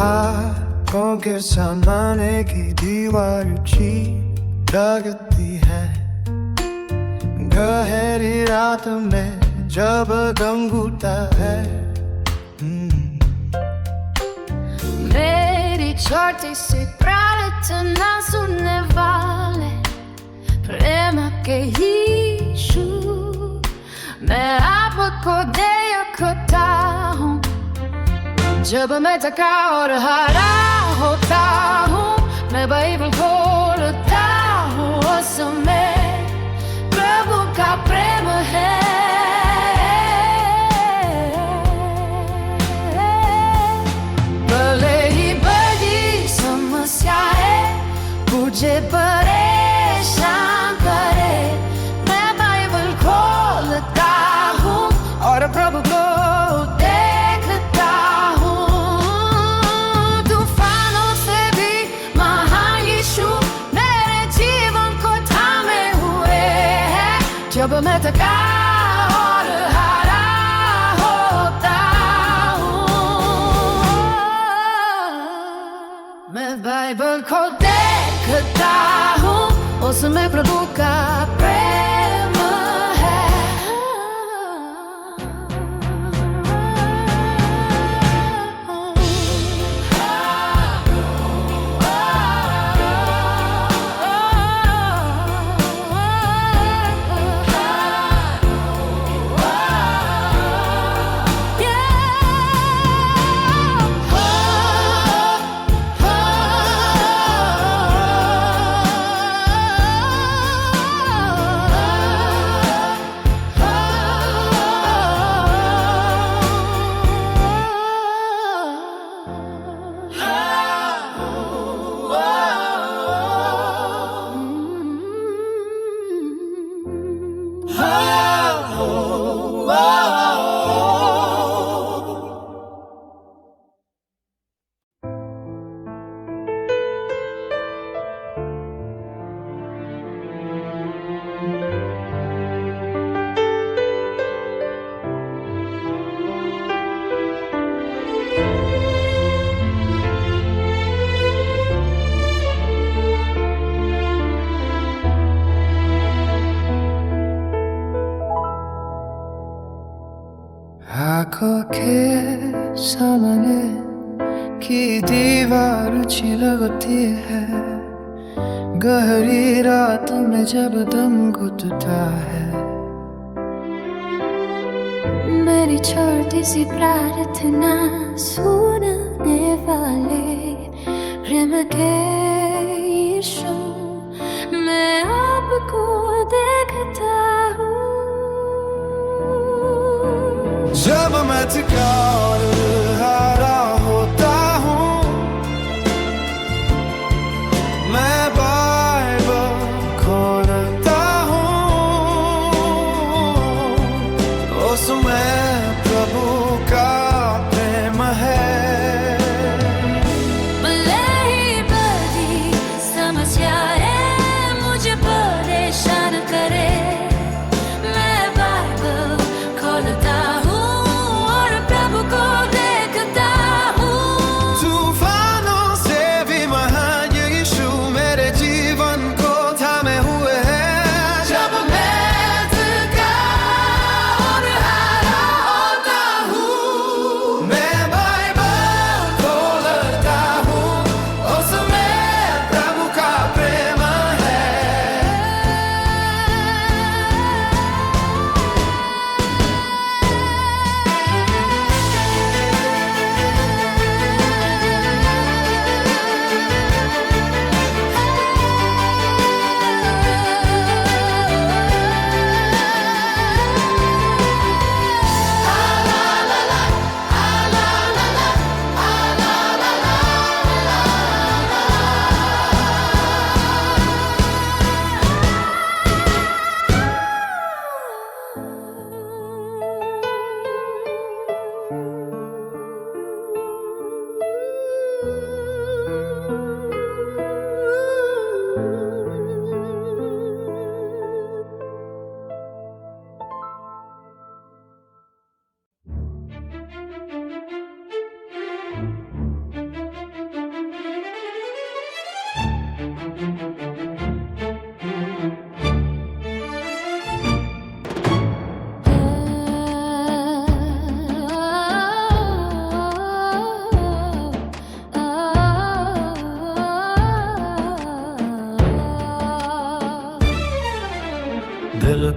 पहाड़ों के सामने की दीवार ऊंची लगती है। गहरी रात में जब गम घुटता है। मेरी छोटी सी प्रार्थना सुनने वाले प्रेम के यीशु, मैं आपको देखता हूँ। जब मैं थका और हारा होता हूँ, मैं बाइबल खोलता हूँ। उस समय प्रभु का प्रेम है। भले ही बड़ी समस्याएं मुझे परेशान करे, मैं बाइबल खोलता हूँ और प्रभु को देखता हूँ। तूफानों से भी महान यीशु मेरे जीवन को थामे हुए हैं। जब मैं थका और हारा होता हूँ, मैं बाइबल को देखता हूँ। उसमें प्रभु का प्रेम है। आँखों के सामने की दीवार ऊंची लगती है। गहरी रात में जब दम घुटता है। मेरी छोटी सी प्रार्थना सुनने वाले प्रेम के यीशु, मैं आपको देखता हूँ। जब मैं थका और हारा होता हूँ, मैं बाइबल खोलता हूँ। उसमें प्रभु का प्रेम है। भले ही बड़ी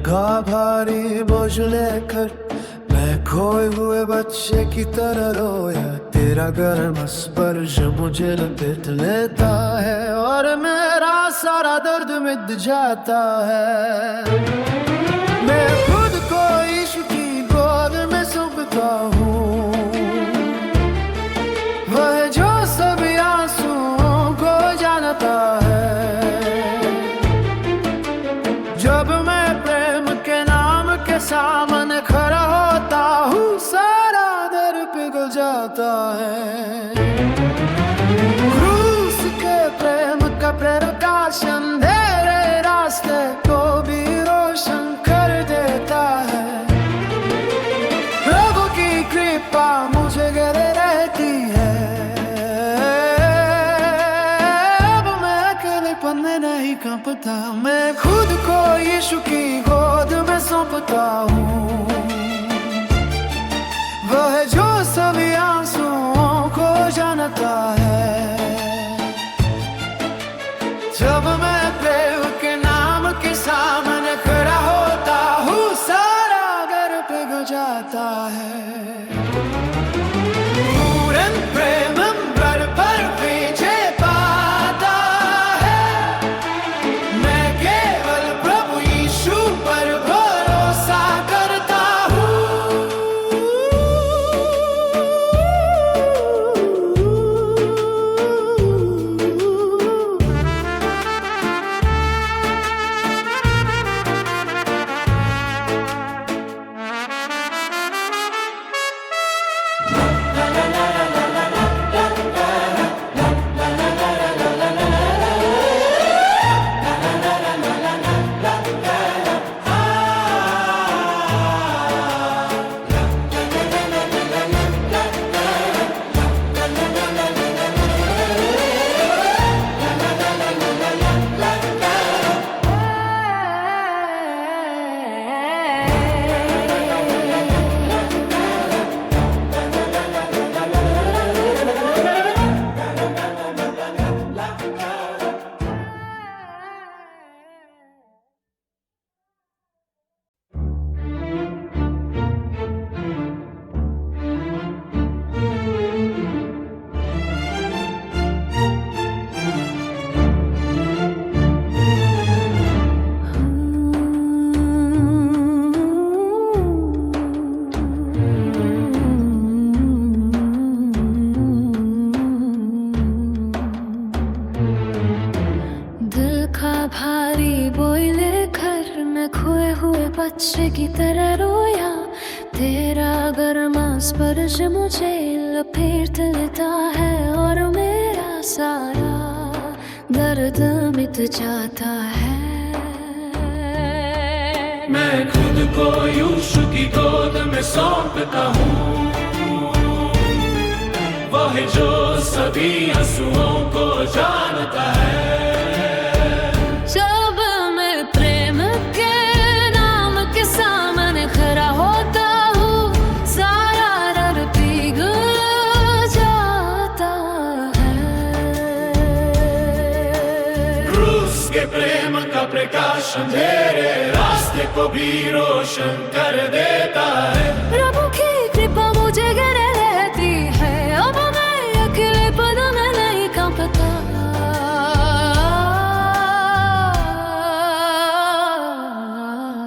का भारी बोझ लेकर मैं खोए हुए बच्चे की तरह रोया। तेरा गर्म स्पर्श मुझे लपेट लेता है और मेरा सारा दर्द मिट जाता है। मैं खुद को यीशु की गोद में सौंपता हूँ, वह जो सभी आंसुओं को जानता है। जब मैं प्रेम के नाम के सामने खड़ा होता हूँ, सारा दर पिघल जाता है। क्रूस के प्रेम का प्रकाश अंधेरे रास्ते को भी रोशन कर देता है। प्रभु की कृपा मुझे घेरे रहती है। अब मैं अकेलेपन में नहीं कांपता, मैं खुद को यीशु की गोद में सौंपता हूँ, वह जो सभी आंसुओं को जानता है। जब मैं प्रेम के नाम के सामने खड़ा होता हूँ, सारा घर पिघल जाता है। पूर्ण प्रेम घर पर विजय पाता है। मैं केवल प्रभु यीशु पर भरोसा करता हूँ। भारी बोझ लेकर मैं खोए हुए बच्चे की तरह रोया। तेरा गर्मा स्पर्श मुझे लपेट लेता है और मेरा सारा दर्द मिट जाता है। मैं खुद को यीशु की गोद में सौंपता हूँ, वह जो सभी आंसुओं को जानता है। जब मैं प्रेम के नाम के सामने खड़ा होता हूँ, सारा डर पिघल जाता है। क्रूस के प्रेम का प्रकाश अंधेरे रास्ते को भी रोशन कर देता है। प्रभु की कृपा मुझे घेरे रहती है। अब मैं अकेलेपन में नहीं कांपता,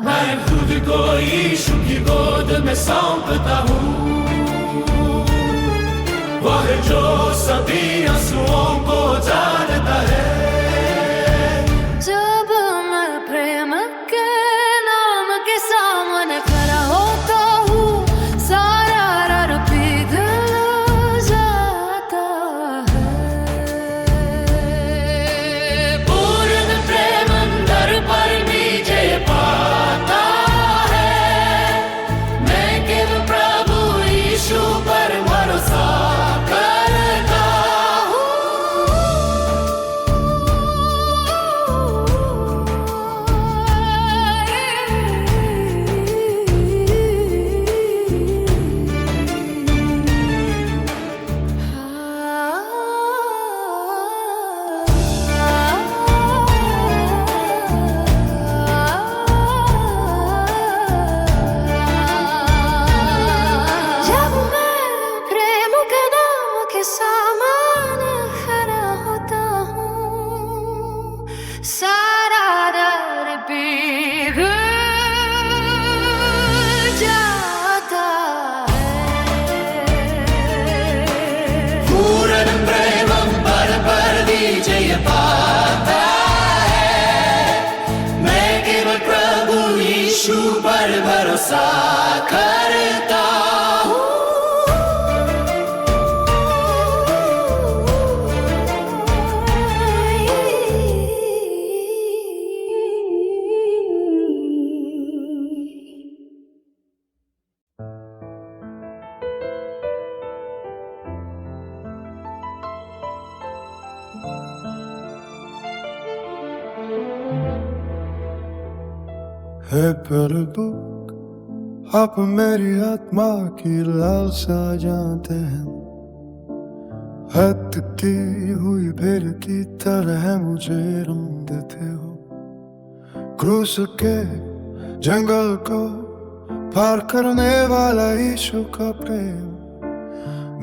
मैं खुद को यीशु की गोद में सौंपता हूँ, वह जो सभी आंसुओं को जानता है। जब मैं प्रेम के नाम के सामने खड़ा होता हूँ, सारा डर पिघल जाता है। पूर्ण प्रेम अंदर पर विजय पाता है। मैं केवल प्रभु यीशु पर भरोसा करता हूँ। सामान खड़ा होता हूँ, सारा दर पिघल जाता है। पूर्ण प्रेमं परपरविजय पाता है। मैं केवल प्रभु यीशु पर भरोसा करता हूँ। है प्रभु आप मेरी आत्मा की लालसा जानते हैं, हटती हुई भेड़ की तरह मुझे रंग देते हो। क्रूस के जंगल को पार करने वाला यीशु का प्रेम,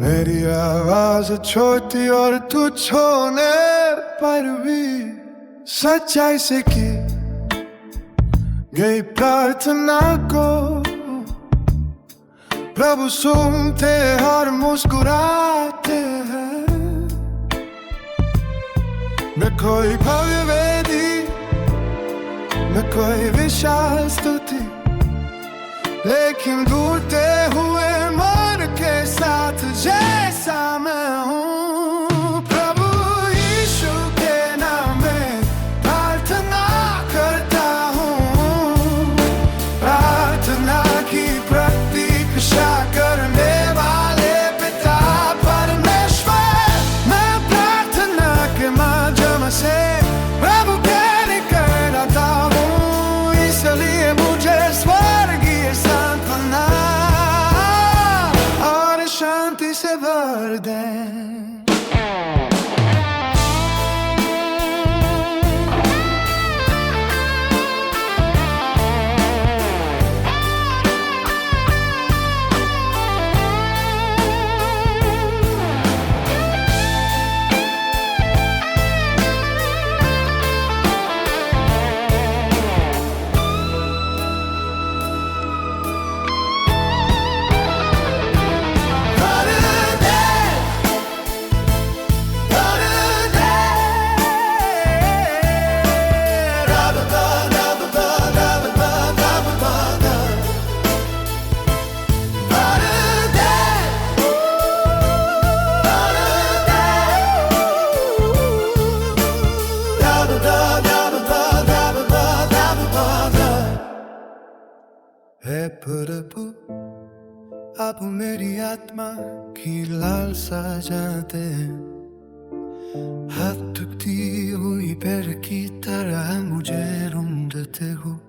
मेरी आवाज छोटी और तुच्छ होने पर भी सच्चाई से की गई प्रार्थना को प्रभु सुनते और मुस्कुराते हैं। न कोई भव्य वेदी, न कोई विशाल स्तुति, लेकिन ढूंढते हुए मन के साथ जैसा मैं हूँ। प्रभु यीशु के नाम में प्रार्थना करता हूँ, प्रार्थना की प्रतीक्षा करने वाले पिता परमेश्वर। मैं प्रार्थना के माध्यम से प्रभु के निकट आता हूँ, इसलिए मुझे स्वर्गीय सांत्वना और शांति से भर दे। है प्रभु आप मेरी आत्मा की लालसा जानते हैं, हटती हुई भेड़ की तरह मुझे ढूंढते हो।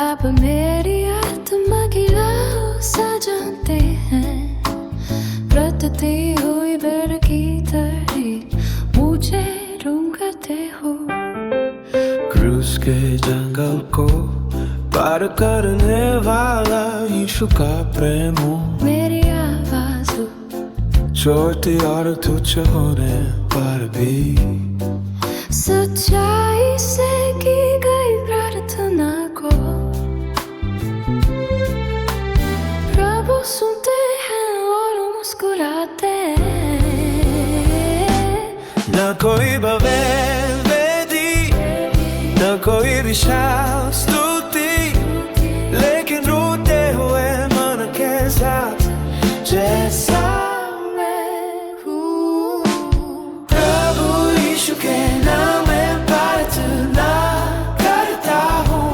आप मेरी आत्मा की लालसा जानते हैं, रटती हुई भेड़ की तरह मुझे ढूंढते हो। क्रूस के जंगल को पार करने वाला यीशु का प्रेम हो। मेरी आवाज छोटी और तुच्छ होने पर भी सच्चाई से की गई प्रार्थना को प्रभु सुनते हैं और मुस्कुराते हैं। न कोई भव्य वेदी, न कोई विशाल स्तुति, लेकिन रोते हुए मन के साथ जैसा मैं हूँ। प्रभु यीशु के नाम में प्रार्थना करता हूँ,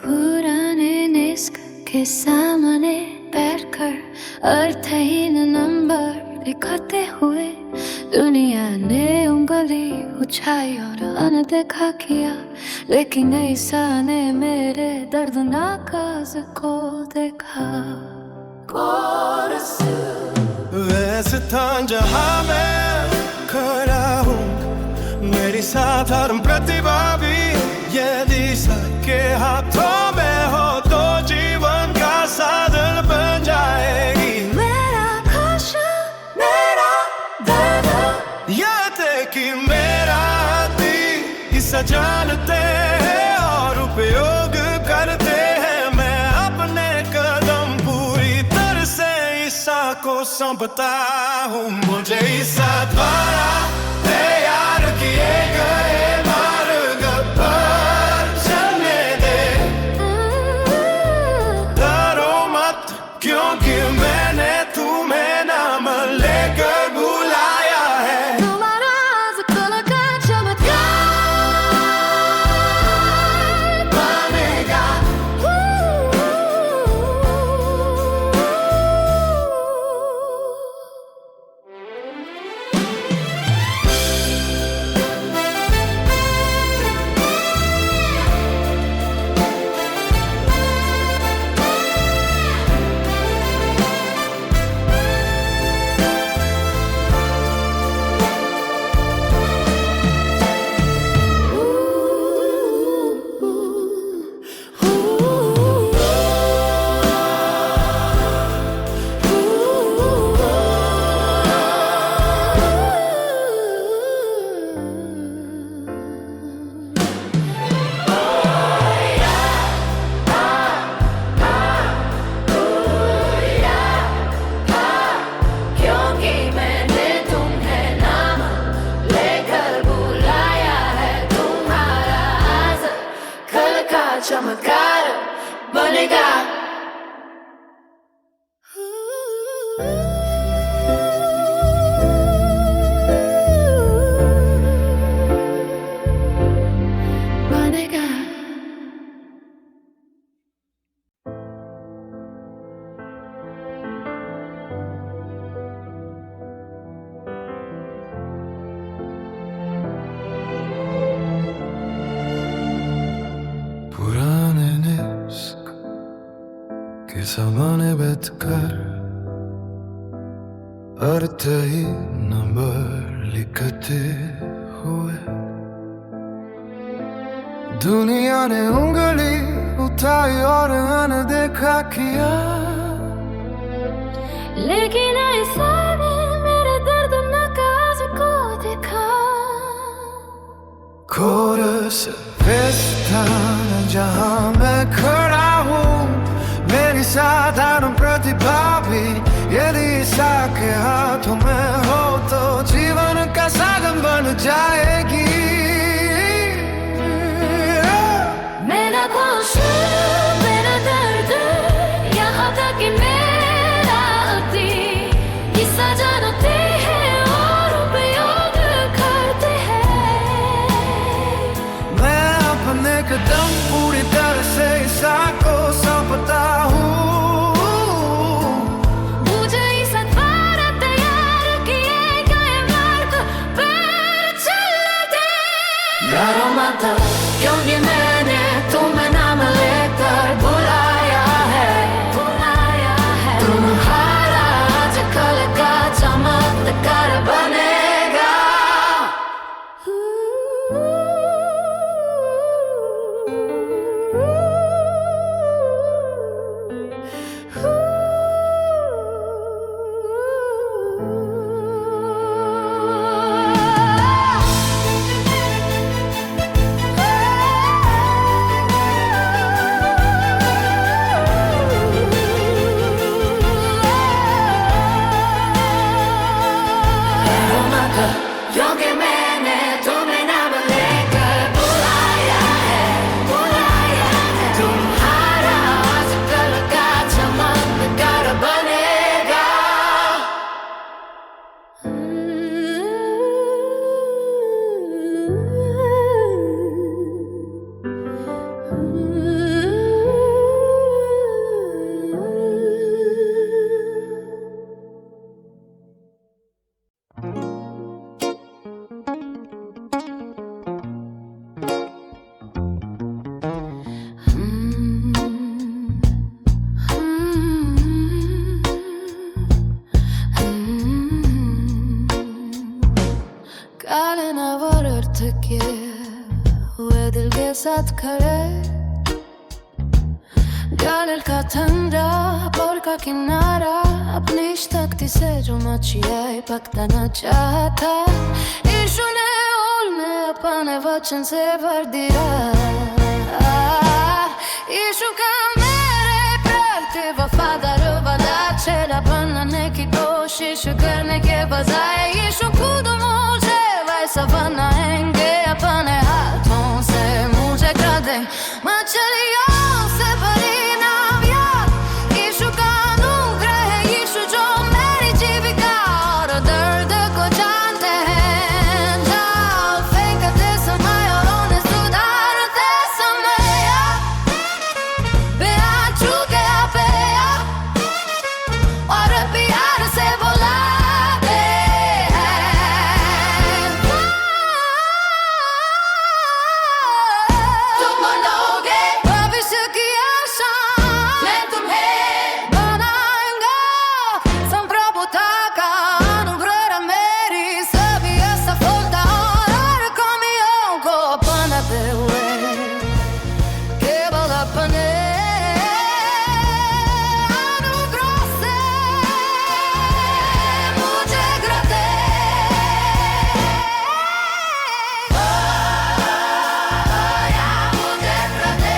पुराने डेस्क के सामने बैठकर अर्थहीन नंबर लिखते हुए दुनिया ने उंगली उठाई और अनदेखा किया, लेकिन ऐसा ने मेरे दर्दनाक काज को देखा। वैसे था जहां मैं खड़ा हूँ, मेरी साधारण प्रतिभा भी यदि सबके हाथों में हो तो जीवन का साधन बन जाएगी। मेरा खुशी, मेरा दर्द, याद है कि मेरा दिल इसे जानते हैं और उपयोग करते हैं। मैं अपने कदम पूरी तरह से ईसा को सौंपता हूँ। मुझे ईसा द्वारा तैयार किए गए मार्ग पर चलने दे। डरो मत, क्योंकि मैंने तुम्हें नाम लेकर बुलाया है। तुम्हारा आजकल का चमत्कार बनेगा। क्योंकि मैंने तुम्हें नाम लेकर बुलाया है। तुम्हारा आजकल का चमत्कार बनेगा। बनेगा। पुराने डेस्क के सामने बैठकर अर्थहीन नंबर लिखते हुए दुनिया ने उंगली उठाई और अनदेखा किया, लेकिन ऐसा ने मेरे दर्दनाक काज को देखा। कोरस वे स्थान जहां मैं खड़ा हूँ, मेरी साधारण प्रतिभा भी यदि ईसा के हाथों में हो तो जीवन का साधन बन जाएगी। मेरा खुशी, मेरा दर्द, यहाँ तक कि मेरा दिल ईसा जानते हैं और उपयोग करते हैं। मैं अपने कदम पूरी तरह से ईसा को सौंपता हूँ। मुझे ईसा द्वारा तैयार किए गए मार्ग पर चलने दे। डरो मत, क्योंकि मैंने तुम्हें नाम लेकर बुलाया है। तुम्हारा आजकल का चमत्कार बनेगा। साथ खड़े गले का ठंडा बोल का किनारा अपनी शक्ति से जो मचिया पकड़ना चाहता यीशु ने उन्हें अपने वचन से भर दिया यीशु का मेरे प्रति वफादार वादा चेहरा बनाने की कोशिश करने के बजाय यीशु खुद मुझे वैसा बनाएंगे अपने हाथों से मुझे कर दे मछलियों से भरी नाविया यीशु का अनुग्रह है यीशु जो मेरी जीविका और दर्द को जानते हैं जाल फेंकते समय और उन्हें सुधारते समय बेआ चुके पे और प्यार से बुलाते हैं तुम मनोगे भविष्य की आशा मैं तुम्हें बनाऊंगा संप्रभुता का अनुग्रह मेरी सभी असफलता और कमियों को अपनाते हुए केवल अपने अनुग्रह से मुझे ग्रहते मुझे ग्रहते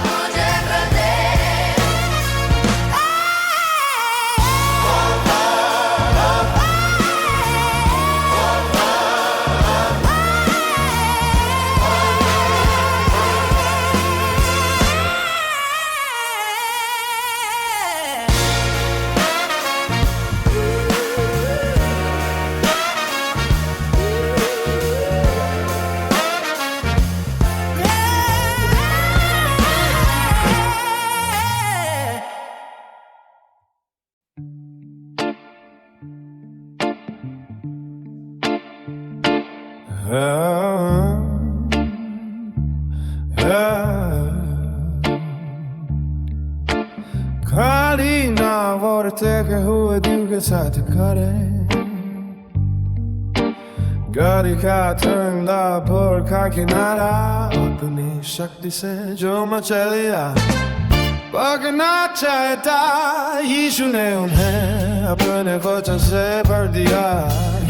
मुझे ग्रहते खाली ना वरते के हुए दिल के साथ खड़े गाड़ी का ठंडा बोल का किनारा अपनी शक्ति से जो मचलिया पकड़ना चाहता यीशु ने उन्हें अपने वचन से भर दिया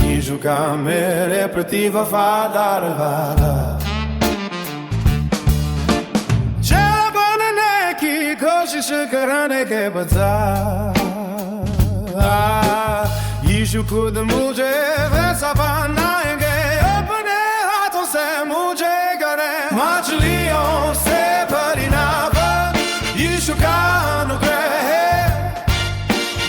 यीशु का मेरे प्रति वफादार वादा चेहरा बनने की कोशिश करने के बजाय यीशु खुद मुझे वैसा बनाएंगे अपने हाथों से मुझे करे मछलियों से भरी नाव यीशु का अनुग्रह है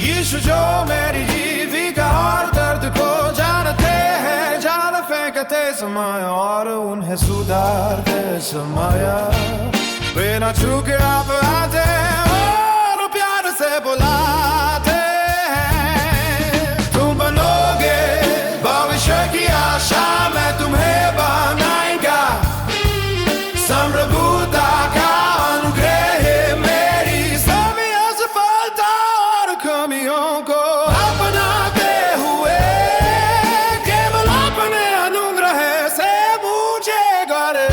यीशु जो मेरी जीविका और दर्द को जानते हैं जाल फेंकते समय और उन्हें सुधारते समय बिना चूके आप आते और प्यार से बुलाते हैं तुम बनोगे भविष्य की आशा मैं तुम्हें बनाएगा संप्रभुता का अनुग्रह है मेरी सभी असफलता और कमियों को अपनाते हुए केवल अपने अनुग्रह से मुझे करे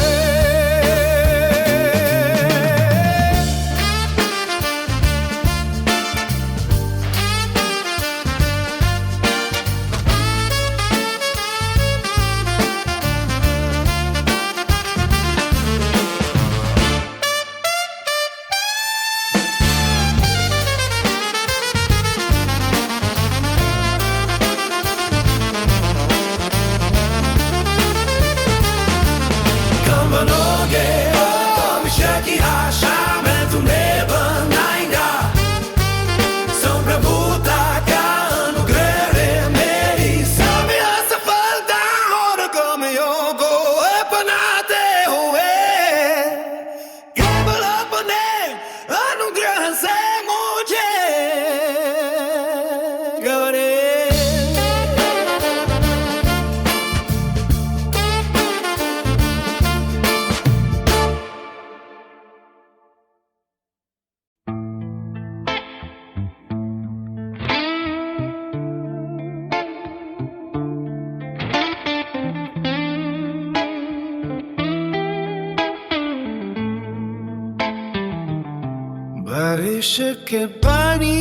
इश्क के पानी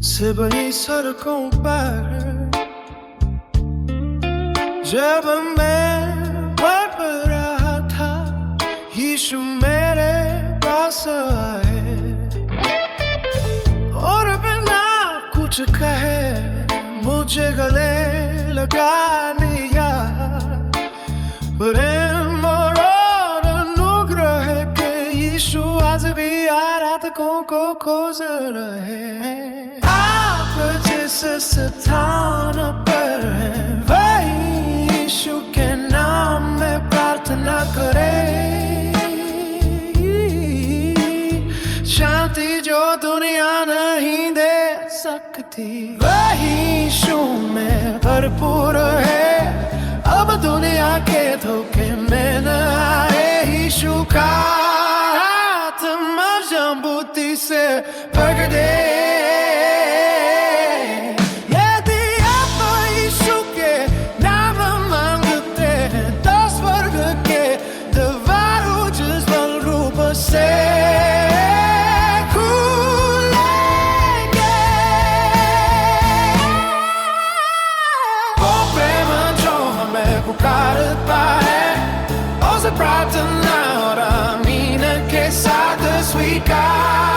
से बनी सड़कों पर जब मैं बढ़ रहा था यीशु मेरे पास आए और बिना कुछ कहे मुझे गले लगा लिया। प्रेम और अनुग्रह के यीशु आज भी आराधकों को खोज रहे हैं। आप जिस स्थान पर हैं वही यीशु के नाम में प्रार्थना करें। शांति जो दुनिया नहीं दे सकती वही यीशु में भरपूर है। अब दुनिया के धोखे में न आए यीशु का हाथ मजबूती से पकड़ दे। यदि आप यीशु के नाम मांगते हैं तो स्वर्ग के द्वार उज्ज्वल रूप से पुकारता है उसे प्रार्थना और आमीन के साथ स्वीकार।